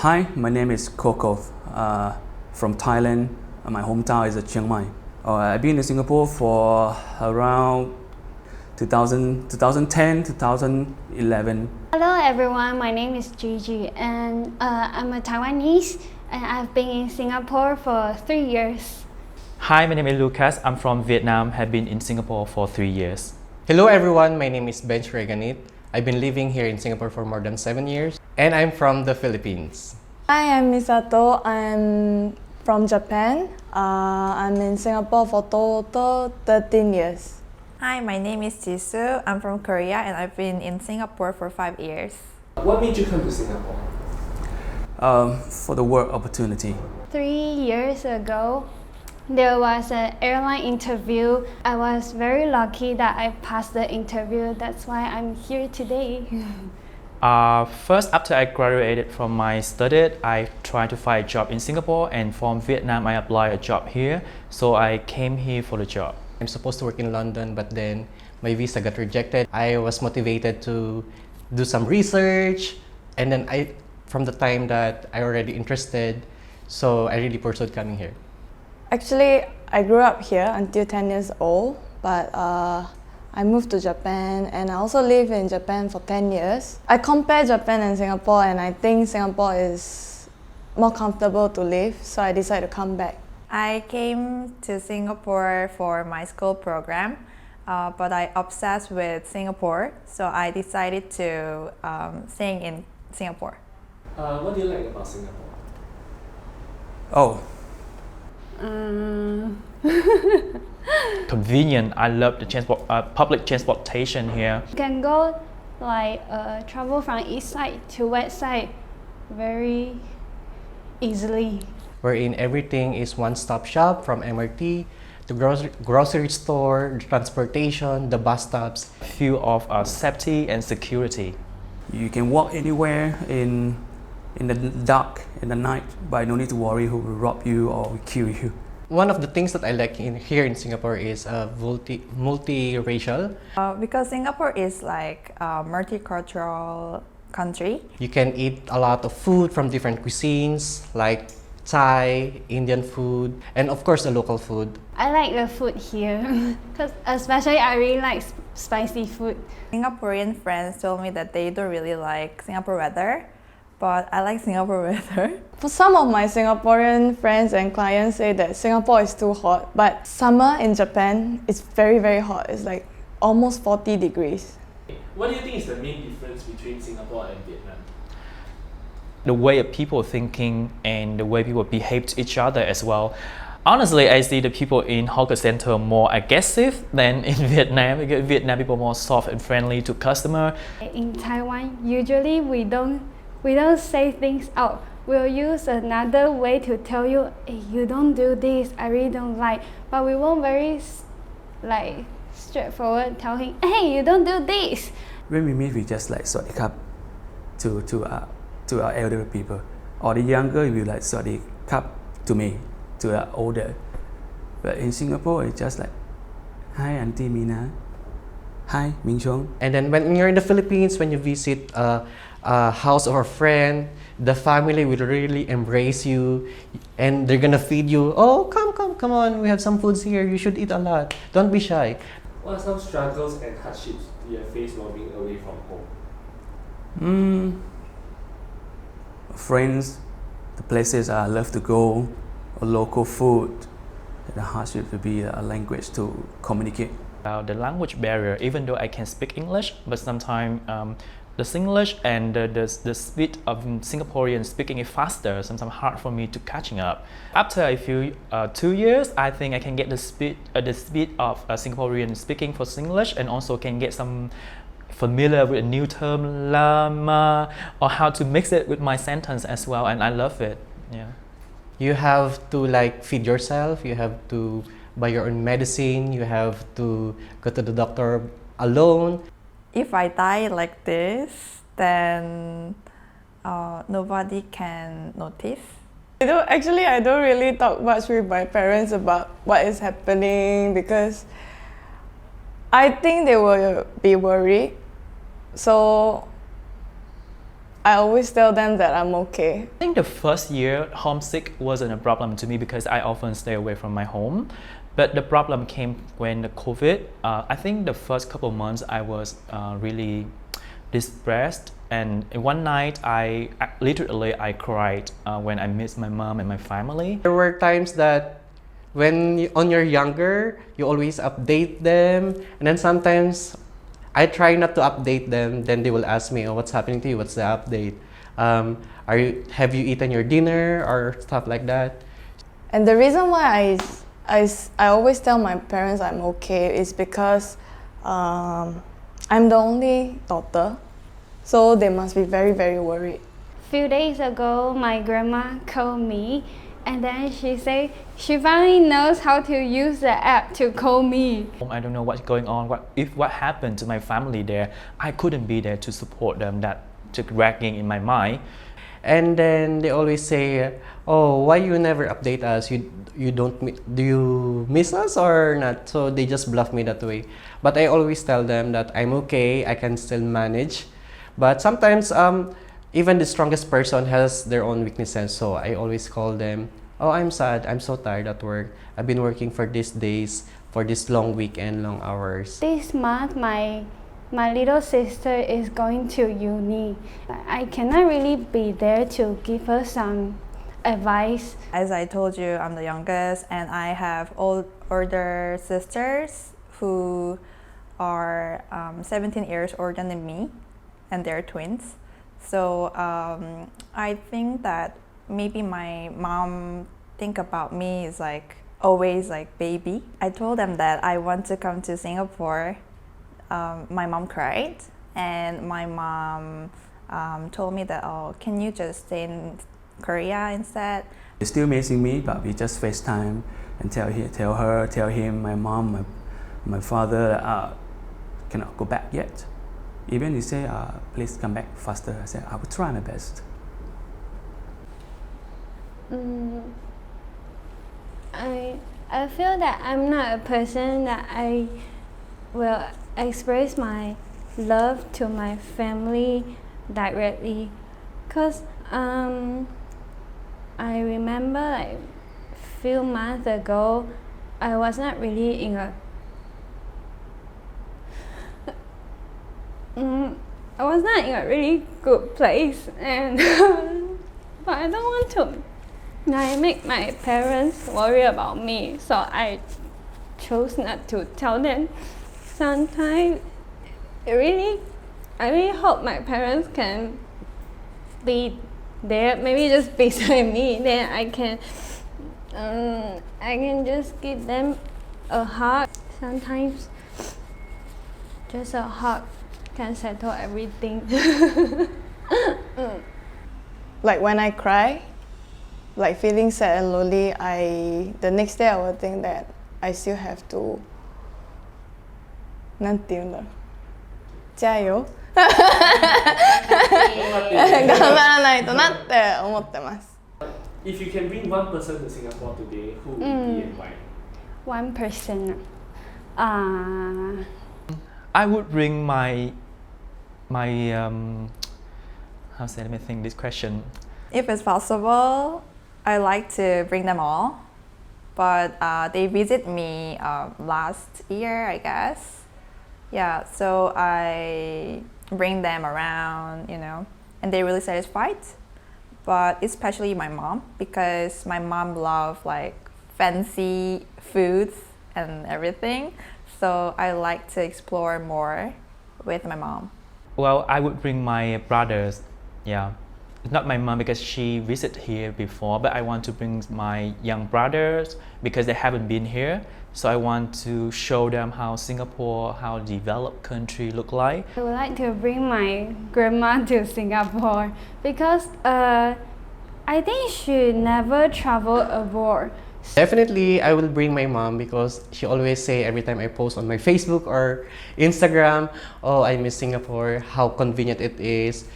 Hi, my name is Coco from Thailand. My hometown is Chiang Mai. I've been in Singapore for around 2010, 2011. Hello everyone, my name is Gigi and I'm a Taiwanese and I've been in Singapore for 3 years. Hi, my name is Lucas. I'm from Vietnam, have been in Singapore for 3 years. Hello everyone, my name is Ben Reganit. I've been living here in Singapore for more than 7 years and I'm from the Philippines. Hi, I'm Misato. I'm from Japan. I'm in Singapore for total 13 years. Hi, my name is Jisoo. I'm from Korea and I've been in Singapore for 5 years. What made you come to Singapore? For the work opportunity. 3 years ago, there was an airline interview. I was very lucky that I passed the interview. That's why I'm here today. First, after I graduated from my study, I tried to find a job in Singapore, and from Vietnam, I applied a job here. So I came here for the job. I'm supposed to work in London, but then my visa got rejected. I was motivated to do some research, and then from the time that I already interested, so I really pursued coming here. Actually, I grew up here until 10 years old, but I moved to Japan and I also lived in Japan for 10 years. I compare Japan and Singapore and I think Singapore is more comfortable to live, so I decided to come back. I came to Singapore for my school program, but I obsessed with Singapore, so I decided to stay in Singapore. What do you like about Singapore? Convenient. I love the public transportation here. You can go travel from east side to west side very easily. Wherein everything is one-stop shop from MRT, the grocery store, the transportation, the bus stops. Feel of safety and security. You can walk anywhere in the dark, in the night, but no need to worry who will rob you or will kill you. One of the things that I like here in Singapore is multiracial. Because Singapore is like a multicultural country. You can eat a lot of food from different cuisines like Thai, Indian food, and of course the local food. I like the food here because especially I really like spicy food. Singaporean friends told me that they don't really like Singapore weather, but I like Singapore weather. For some of my Singaporean friends and clients say that Singapore is too hot, but summer in Japan is very, very hot. It's like almost 40 degrees. What do you think is the main difference between Singapore and Vietnam? The way of people thinking and the way people behave to each other as well. Honestly, I see the people in hawker center more aggressive than in Vietnam, because Vietnam people more soft and friendly to customer. In Taiwan, usually we don't say things out. We'll use another way to tell you, hey, you don't do this, I really don't like. But we won't very straightforward tell him, hey, you don't do this. When we meet, we just like sawasdee krap to our elder people. Or the younger, we like sawasdee krap to me, to our older. But in Singapore, it's just like, hi, Auntie Mina. Hi, Ming Chong. And then when you're in the Philippines, when you visit a house of a friend, the family will really embrace you and they're gonna feed you. Oh, come on, we have some foods here, you should eat a lot. Don't be shy. What are some struggles and hardships you have faced while being away from home? Friends, the places I love to go, local food. The hardship would be a language to communicate. The language barrier, even though I can speak English, but sometimes the Singlish and the speed of Singaporean speaking is faster, sometimes hard for me to catching up. After a few 2 years, I think I can get the speed of Singaporean speaking for Singlish, and also can get some familiar with a new term, lama, or how to mix it with my sentence as well, and I love it. Yeah. You have to feed yourself, you have to buy your own medicine, you have to go to the doctor alone. If I die like this, then nobody can notice. I don't really talk much with my parents about what is happening because I think they will be worried. So I always tell them that I'm okay. I think the first year homesick wasn't a problem to me because I often stay away from my home. But the problem came when the COVID. I think the first couple of months I was really depressed, and one night I literally cried when I missed my mom and my family. There were times that on you're younger, you always update them, and then sometimes I try not to update them. Then they will ask me, "Oh, what's happening to you? What's the update? Have you eaten your dinner or stuff like that?" And the reason why I always tell my parents I'm okay is because I'm the only daughter, so they must be very, very worried. Few days ago, my grandma called me, and then she said she finally knows how to use the app to call me. I don't know what's going on. What happened to my family there? I couldn't be there to support them. That took dragging in my mind. And then they always say, "Oh, why you never update us? Do you miss us or not?" So they just bluff me that way. But I always tell them that I'm okay. I can still manage. But sometimes even the strongest person has their own weaknesses. So I always call them, "Oh, I'm sad. I'm so tired at work. I've been working for these days, for this long weekend, long hours." This month, my little sister is going to uni. I cannot really be there to give her some advice. As I told you, I'm the youngest, and I have older sisters who are 17 years older than me, and they're twins. So I think that maybe my mom think about me is like always like baby. I told them that I want to come to Singapore. My mom cried, and my mom told me that, "Oh, can you just stay in Korea instead?" They're still missing me, but we just FaceTime and tell her, tell him, my mom, my father cannot go back yet. Even he say, "Please come back faster." I said, "I will try my best." I feel that I'm not a person that I will express my love to my family directly, because I remember like few months ago I was not really in a really good place, and but I don't want to make my parents worry about me, so I chose not to tell them. Sometimes I really hope my parents can be there, maybe just beside me, then I can just give them a hug. Sometimes just a hug can settle everything. Like when I cry, like feeling sad and lonely, the next day I will think that I still have to なんて言うんだろう。加油。頑張らないとなって思ってます。If you can bring one person to Singapore today, who would it be and why? One person. I would bring my how say, let me think this question. If it's possible, I like to bring them all, but they visit me last year, I guess. Yeah, so I bring them around, and they're really satisfied. But especially my mom, because my mom loves like fancy foods and everything. So I like to explore more with my mom. Well, I would bring my brothers. Yeah, not my mom because she visited here before, but I want to bring my young brothers because they haven't been here. So I want to show them how Singapore, how developed country look like. I would like to bring my grandma to Singapore because I think she never travel abroad. Definitely, I will bring my mom because she always say every time I post on my Facebook or Instagram, "Oh, I miss Singapore, how convenient it is."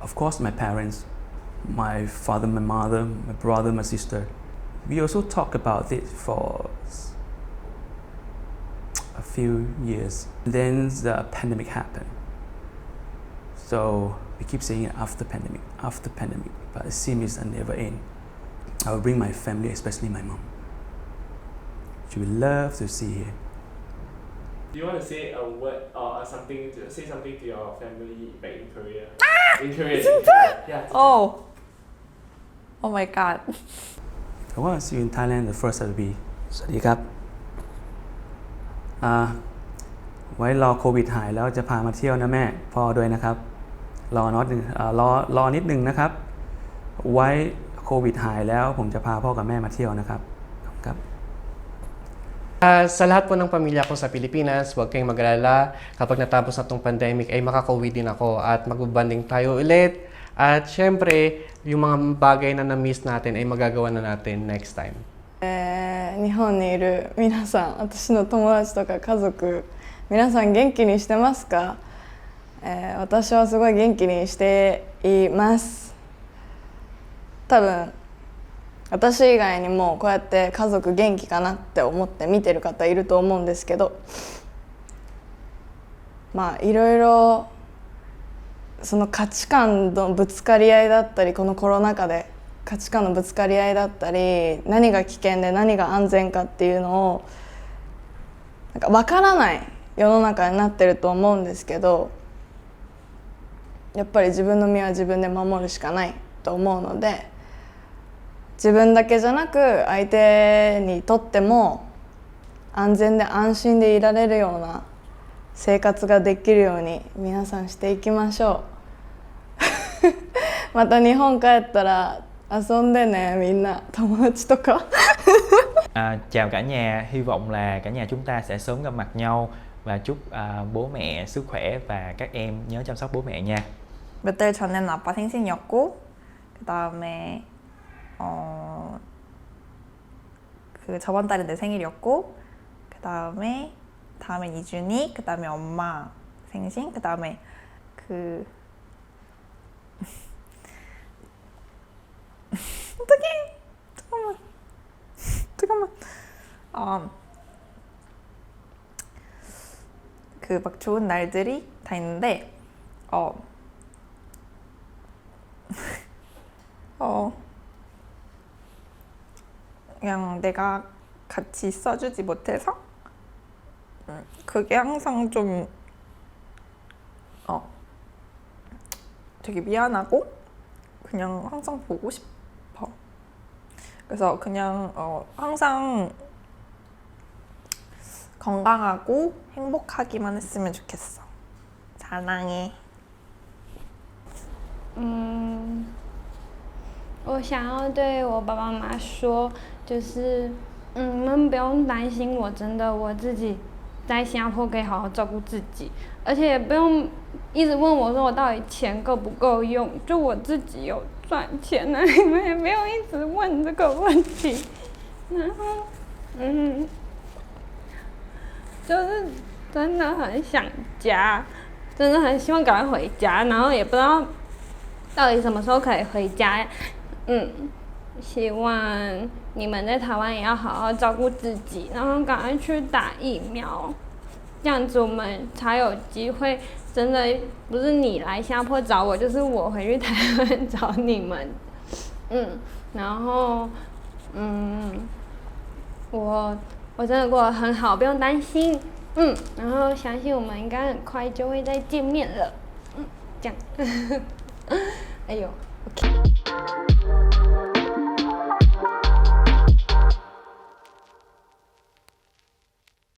Of course, my parents, my father, my mother, my brother, my sister. We also talk about it for a few years. Then the pandemic happened. So We keep saying it after pandemic, but it seems it's never end. I will bring my family, especially my mom. She will love to see here. Do you want to say a word or say something to your family back in Korea? In Korea. Yeah. Oh my god. I want to see you in Thailand. The first will be สวัสดีครับไว้รอโควิดหายแล้วจะพามาเที่ยวนะแม่พ่อด้วยนะครับรอนิดนึงนะครับไว้โควิดหายแล้วผมจะพาพ่อกับแม่มาเที่ยวนะครับครับ Sa lahat po ng pamilya ko sa Pilipinas, huwag kayong mag-alala. Kapag natapos na itong pandemic, ay makaka-uwi din ako at mag-banding tayo ulit. At syempre, yung mga bagay na na-miss natin ay magagawa na natin next time. 日本にいる皆さん、私の友達とか家族、皆さん元気にしてますか？私はすごい元気にしています。多分私以外にもこうやって家族元気かなって思って見てる方いると思うんですけど、まあいろいろその価値観のぶつかり合いだったり、このコロナ禍で価値観のぶつかり合いだったり、何が危険で何が安全かっていうのをなんか分からない世の中になってると思うんですけど、やっぱり自分の身は自分で守るしかないと思うので、自分だけじゃなく相手にとっても安全で安心でいられるような生活ができるように皆さんしていきましょうまた日本帰ったら遊んでね、みんな友達とかChào cả nhà, hy vọng là cả nhà chúng ta sẽ sớm gặp mặt nhau và chúc bố mẹ sức khỏe và các em nhớ chăm sóc bố mẹ nha. 몇 달 전에는 아빠 생신이었고 그 다음에 그 저번 달은 내 생일이었고 그 다음엔 이준이, 그 다음에 엄마 생신, 그 다음에 그 어떡해 잠깐만 그 막 좋은 날들이 다 있는데 그냥 내가 같이 있어주지 못해서 그게 항상 좀 되게 미안하고 그냥 항상 보고 싶어. 그래서 그냥 항상 건강하고 행복하기만 했으면 좋겠어. 사랑해. 我想要对我爸爸妈妈说，就是你们不用担心，我自己在新加坡可以好好照顾自己，而且也不用一直问我说我到底钱够不够用，就我自己有赚钱啊，你们也不用一直问这个问题。然后就是真的很想家，真的很希望赶快回家，然后也不知道到底什么时候可以回家。希望你们在台湾也要好好照顾自己，然后赶快去打疫苗，这样子我们才有机会。真的不是你来新加坡找我，就是我回去台湾找你们。然后我真的过得很好，不用担心。然后相信我们应该很快就会再见面了。这样。哎呦 ，OK。